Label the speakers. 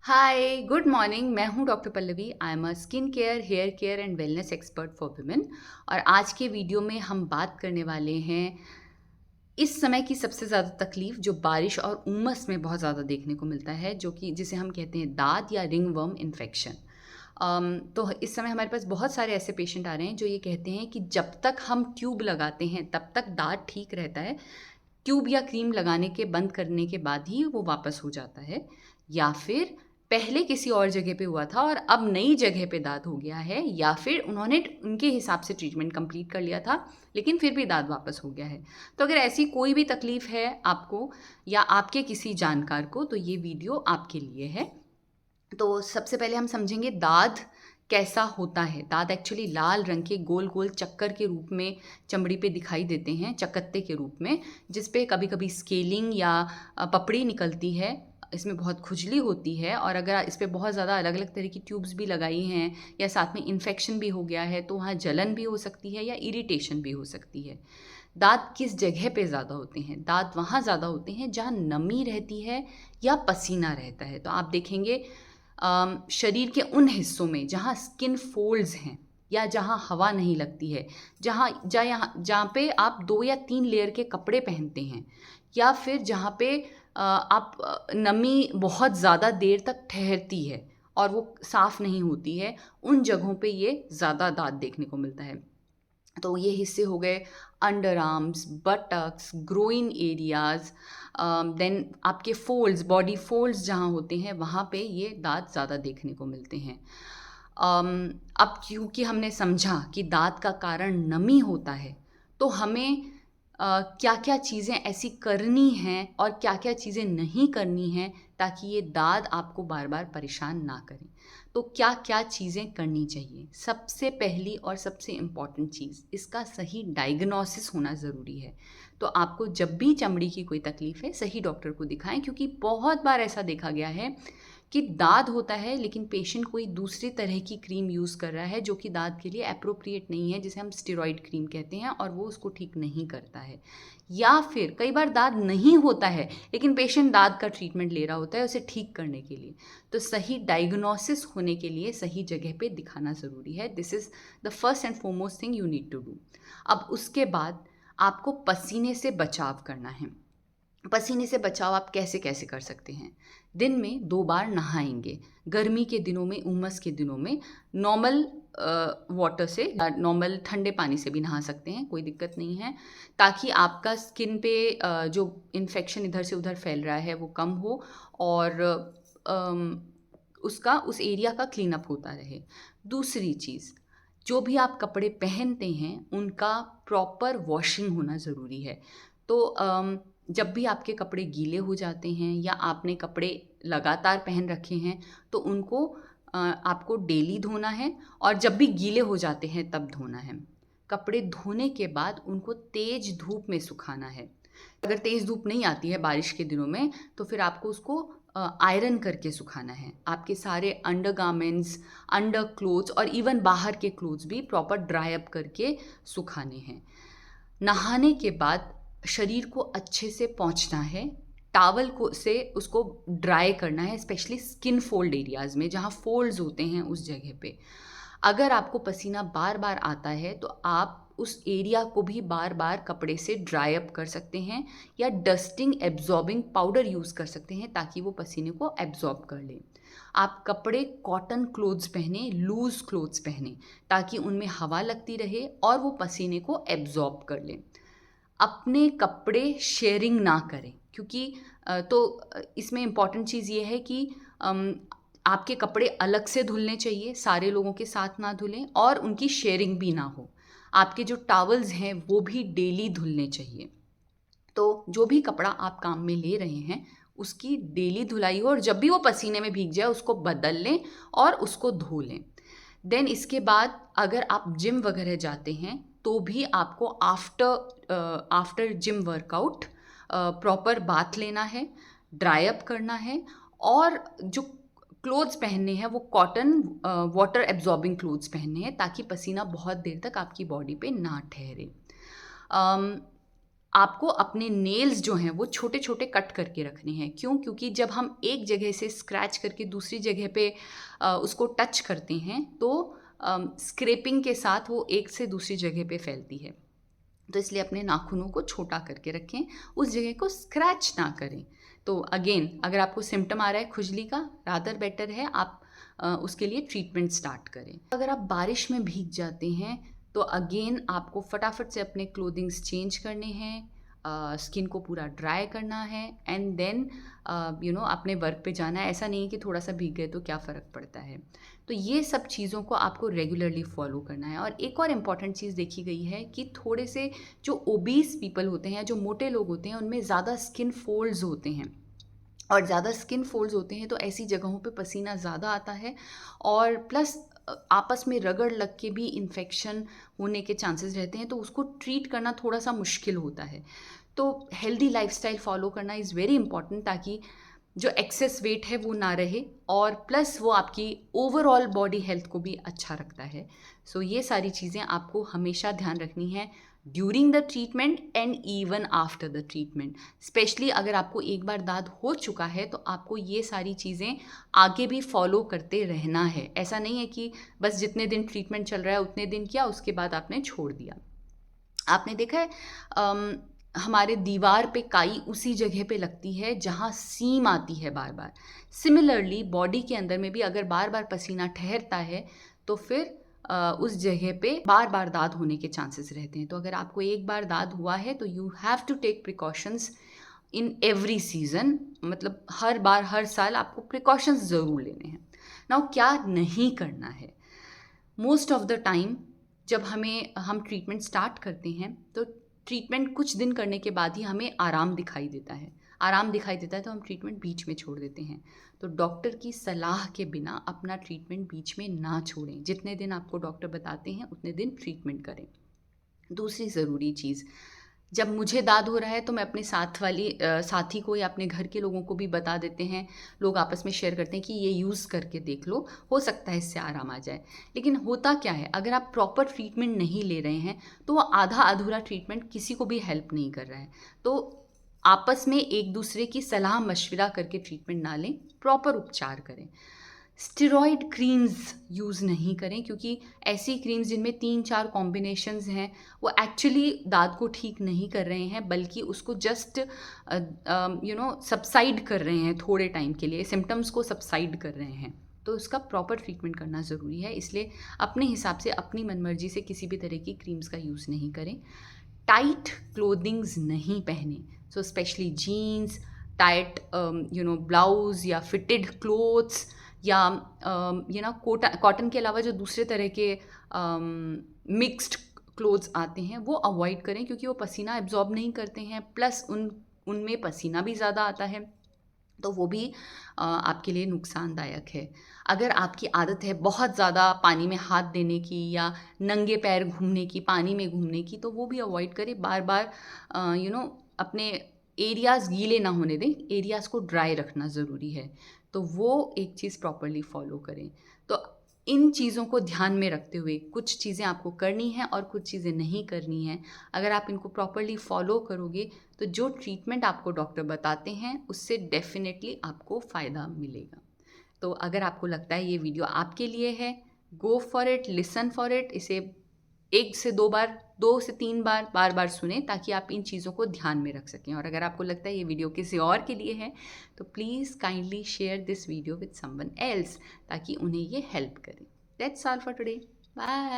Speaker 1: Hi good morning. मैं हूं doctor Pallavi. I am a skin care, hair care and wellness expert for women. और आज के video में हम बात करने वाले हैं इस समय की सबसे ज़्यादा तकलीफ़ जो बारिश और उमस में बहुत ज़्यादा देखने को मिलता है, जो कि जिसे हम कहते हैं दाद या रिंगवर्म इन्फेक्शन। तो इस समय हमारे पास बहुत सारे ऐसे पेशेंट आ रहे हैं जो ये कहते हैं कि जब तक हम ट्यूब लगाते हैं तब तक दाद ठीक रहता है, ट्यूब या क्रीम लगाने के बंद करने के बाद ही वो वापस हो जाता है, या फिर पहले किसी और जगह पे हुआ था और अब नई जगह पे दाद हो गया है, या फिर उन्होंने उनके हिसाब से ट्रीटमेंट कंप्लीट कर लिया था लेकिन फिर भी दाद वापस हो गया है। तो अगर ऐसी कोई भी तकलीफ़ है आपको या आपके किसी जानकार को, तो ये वीडियो आपके लिए है। तो सबसे पहले हम समझेंगे दाद कैसा होता है। दाद एक्चुअली लाल रंग के गोल गोल चक्कर के रूप में चमड़ी पे दिखाई देते हैं, चकत्ते के रूप में, जिस पे कभी कभी स्केलिंग या पपड़ी निकलती है। इसमें बहुत खुजली होती है, और अगर इस पे बहुत ज़्यादा अलग अलग तरह की ट्यूब्स भी लगाई हैं या साथ में इन्फेक्शन भी हो गया है तो वहाँ जलन भी हो सकती है या इरिटेशन भी हो सकती है। दांत किस जगह पे ज़्यादा होते हैं? दांत वहाँ ज़्यादा होते हैं जहाँ नमी रहती है या पसीना रहता है। तो आप देखेंगे शरीर के उन हिस्सों में जहाँ स्किन फोल्ड्स हैं या जहाँ हवा नहीं लगती है, जहाँ पे आप 2 या 3 लेयर के कपड़े पहनते हैं, या फिर जहाँ पे नमी बहुत ज़्यादा देर तक ठहरती है और वो साफ़ नहीं होती है, उन जगहों पे ये ज़्यादा दांत देखने को मिलता है। तो ये हिस्से हो गए underarms, buttocks, groin areas, then आपके फोल्ड्स, बॉडी फोल्ड्स जहाँ होते हैं वहाँ पे ये दांत ज़्यादा देखने को मिलते हैं। अब क्योंकि हमने समझा कि दांत का कारण नमी होता है, तो हमें क्या क्या चीज़ें ऐसी करनी हैं और क्या क्या चीज़ें नहीं करनी हैं ताकि ये दाद आपको बार बार परेशान ना करें। तो क्या क्या चीज़ें करनी चाहिए? सबसे पहली और सबसे इम्पॉर्टेंट चीज़, इसका सही डायग्नोसिस होना ज़रूरी है। तो आपको जब भी चमड़ी की कोई तकलीफ़ है, सही डॉक्टर को दिखाएं, क्योंकि बहुत बार ऐसा देखा गया है कि दाद होता है लेकिन पेशेंट कोई दूसरी तरह की क्रीम यूज़ कर रहा है जो कि दाद के लिए एप्रोप्रिएट नहीं है, जिसे हम स्टेरॉइड क्रीम कहते हैं, और वो उसको ठीक नहीं करता है। या फिर कई बार दाद नहीं होता है लेकिन पेशेंट दाद का ट्रीटमेंट ले रहा होता है उसे ठीक करने के लिए। तो सही डायग्नोसिस होने के लिए सही जगह पे दिखाना ज़रूरी है। This is the first and foremost thing you need to do. अब उसके बाद आपको पसीने से बचाव करना है। पसीने से बचाव आप कैसे कैसे कर सकते हैं? दिन में 2 बार नहाएँगे। गर्मी के दिनों में, उमस के दिनों में नॉर्मल वाटर से या नॉर्मल ठंडे पानी से भी नहा सकते हैं, कोई दिक्कत नहीं है। ताकि आपका स्किन पे जो इन्फेक्शन इधर से उधर फैल रहा है वो कम हो, और अम, उसका उस एरिया का क्लीन अप होता रहे। दूसरी चीज़, जो भी आप कपड़े पहनते हैं उनका प्रॉपर वॉशिंग होना ज़रूरी है। तो जब भी आपके कपड़े गीले हो जाते हैं या आपने कपड़े लगातार पहन रखे हैं तो उनको आपको डेली धोना है, और जब भी गीले हो जाते हैं तब धोना है। कपड़े धोने के बाद उनको तेज़ धूप में सुखाना है। अगर तेज़ धूप नहीं आती है बारिश के दिनों में तो फिर आपको उसको आयरन करके सुखाना है। आपके सारे अंडरगारमेंट्स, अंडर क्लोथ्स और इवन बाहर के क्लोथ्स भी प्रॉपर ड्राई अप करके सुखाने हैं। नहाने के बाद शरीर को अच्छे से पोंछना है, टॉवल को से उसको ड्राई करना है, स्पेशली स्किन फोल्ड एरियाज़ में जहाँ फोल्ड्स होते हैं उस जगह पे। अगर आपको पसीना बार बार आता है तो आप उस एरिया को भी बार बार कपड़े से ड्राई अप कर सकते हैं, या डस्टिंग एब्जॉर्बिंग पाउडर यूज़ कर सकते हैं ताकि वो पसीने को एब्जॉर्ब कर ले। आप कपड़े कॉटन क्लोथ्स पहने, लूज़ क्लोथ्स पहने, ताकि उनमें हवा लगती रहे और वो पसीने को एब्जॉर्ब कर लें। अपने कपड़े शेयरिंग ना करें, क्योंकि इसमें इम्पॉर्टेंट चीज़ ये है कि अम, आपके कपड़े अलग से धुलने चाहिए, सारे लोगों के साथ ना धुलें और उनकी शेयरिंग भी ना हो। आपके जो टॉवल्स हैं वो भी डेली धुलने चाहिए। तो जो भी कपड़ा आप काम में ले रहे हैं उसकी डेली धुलाई हो, और जब भी वो पसीने में भीग जाए उसको बदल लें और उसको धो लें। देन इसके बाद अगर आप जिम वगैरह जाते हैं तो भी आपको after gym workout proper bath लेना है, ड्राई अप करना है, और जो क्लोथ्स पहनने हैं वो कॉटन वाटर एब्जॉर्बिंग क्लोथ्स पहनने हैं ताकि पसीना बहुत देर तक आपकी बॉडी पे ना ठहरे। आपको अपने नेल्स जो हैं वो छोटे छोटे कट करके रखने हैं। क्यों? क्योंकि जब हम एक जगह से स्क्रैच करके दूसरी जगह पे उसको टच करते हैं तो स्क्रैपिंग के साथ वो एक से दूसरी जगह पे फैलती है। तो इसलिए अपने नाखूनों को छोटा करके रखें, उस जगह को स्क्रैच ना करें। तो अगेन, अगर आपको सिम्टम आ रहा है खुजली का, रादर बेटर है आप उसके लिए ट्रीटमेंट स्टार्ट करें। अगर आप बारिश में भीग जाते हैं तो अगेन आपको फटाफट से अपने क्लोथिंग्स चेंज करने हैं, स्किन को पूरा ड्राई करना है एंड देन अपने वर्क पे जाना है। ऐसा नहीं है कि थोड़ा सा भीग गए तो क्या फ़र्क पड़ता है। तो ये सब चीज़ों को आपको रेगुलरली फॉलो करना है। और एक और इम्पॉर्टेंट चीज़ देखी गई है कि थोड़े से जो ओबीस पीपल होते हैं, जो मोटे लोग होते हैं, उनमें ज़्यादा स्किन फोल्ड्स होते हैं, और ज़्यादा स्किन फोल्ड्स होते हैं तो ऐसी जगहों पे पसीना ज़्यादा आता है, और प्लस आपस में रगड़ लग के भी इन्फेक्शन होने के चांसेस रहते हैं, तो उसको ट्रीट करना थोड़ा सा मुश्किल होता है। तो हेल्दी लाइफस्टाइल फॉलो करना इज़ वेरी इंपॉर्टेंट, ताकि जो एक्सेस वेट है वो ना रहे, और प्लस वो आपकी ओवरऑल बॉडी हेल्थ को भी अच्छा रखता है। सो ये सारी चीज़ें आपको हमेशा ध्यान रखनी है during the treatment and even after the treatment. Specially अगर आपको एक बार दाद हो चुका है तो आपको ये सारी चीज़ें आगे भी फॉलो करते रहना है। ऐसा नहीं है कि बस जितने दिन ट्रीटमेंट चल रहा है उतने दिन किया, उसके बाद आपने छोड़ दिया। आपने देखा है हमारे दीवार पे काई उसी जगह पे लगती है जहाँ सीम आती है बार बार। सिमिलरली बॉडी के अंदर में भी अगर बार बार पसीना ठहरता है तो फिर उस जगह पे बार बार दाद होने के चांसेस रहते हैं। तो अगर आपको एक बार दाद हुआ है तो you have to take precautions in every season, मतलब हर बार हर साल आपको प्रिकॉशंस ज़रूर लेने हैं। नाउ क्या नहीं करना है? मोस्ट ऑफ द टाइम जब हम ट्रीटमेंट स्टार्ट करते हैं तो ट्रीटमेंट कुछ दिन करने के बाद ही हमें आराम दिखाई देता है। आराम दिखाई देता है तो हम ट्रीटमेंट बीच में छोड़ देते हैं। तो डॉक्टर की सलाह के बिना अपना ट्रीटमेंट बीच में ना छोड़ें। जितने दिन आपको डॉक्टर बताते हैं उतने दिन ट्रीटमेंट करें। दूसरी ज़रूरी चीज़, जब मुझे दाद हो रहा है तो मैं अपने साथी को या अपने घर के लोगों को भी बता देते हैं। लोग आपस में शेयर करते हैं कि ये यूज़ करके देख लो, हो सकता है इससे आराम आ जाए। लेकिन होता क्या है, अगर आप प्रॉपर ट्रीटमेंट नहीं ले रहे हैं तो वो आधा अधूरा ट्रीटमेंट किसी को भी हेल्प नहीं कर रहा है। तो आपस में एक दूसरे की सलाह मशविरा करके ट्रीटमेंट ना लें, प्रॉपर उपचार करें। स्टेरॉयड क्रीम्स यूज़ नहीं करें, क्योंकि ऐसी क्रीम्स जिनमें 3-4 कॉम्बिनेशंस हैं वो एक्चुअली दाद को ठीक नहीं कर रहे हैं, बल्कि उसको जस्ट सबसाइड कर रहे हैं, थोड़े टाइम के लिए सिम्टम्स को सबसाइड कर रहे हैं। तो उसका प्रॉपर ट्रीटमेंट करना ज़रूरी है। इसलिए अपने हिसाब से अपनी मनमर्जी से किसी भी तरह की क्रीम्स का यूज़ नहीं करें। टाइट क्लोथिंग्स नहीं पहने, so specially jeans, tight blouse या फिटेड क्लोथ्स, या कॉटन के अलावा जो दूसरे तरह के मिक्स्ड क्लोथ्स आते हैं वो अवॉइड करें, क्योंकि वो पसीना एब्जॉर्ब नहीं करते हैं, प्लस उनमें पसीना भी ज़्यादा आता है, तो वो भी आपके लिए नुकसानदायक है। अगर आपकी आदत है बहुत ज़्यादा पानी में हाथ देने की या नंगे पैर घूमने की, पानी में घूमने की, तो वो भी अवॉइड करें। बार बार अपने एरियाज़ गीले ना होने दें, एरियाज़ को ड्राई रखना ज़रूरी है। तो वो एक चीज़ प्रॉपरली फॉलो करें। तो इन चीज़ों को ध्यान में रखते हुए कुछ चीज़ें आपको करनी हैं और कुछ चीज़ें नहीं करनी हैं। अगर आप इनको प्रॉपरली फॉलो करोगे तो जो ट्रीटमेंट आपको डॉक्टर बताते हैं उससे डेफिनेटली आपको फ़ायदा मिलेगा। तो अगर आपको लगता है ये वीडियो आपके लिए है, go for it, listen for it. इसे 1 से 2 बार, 2 से 3 बार, बार-बार सुनें, ताकि आप इन चीज़ों को ध्यान में रख सकें। और अगर आपको लगता है ये वीडियो किसी और के लिए है तो please kindly share this video with someone else, ताकि उन्हें ये हेल्प करे। That's all for today. Bye.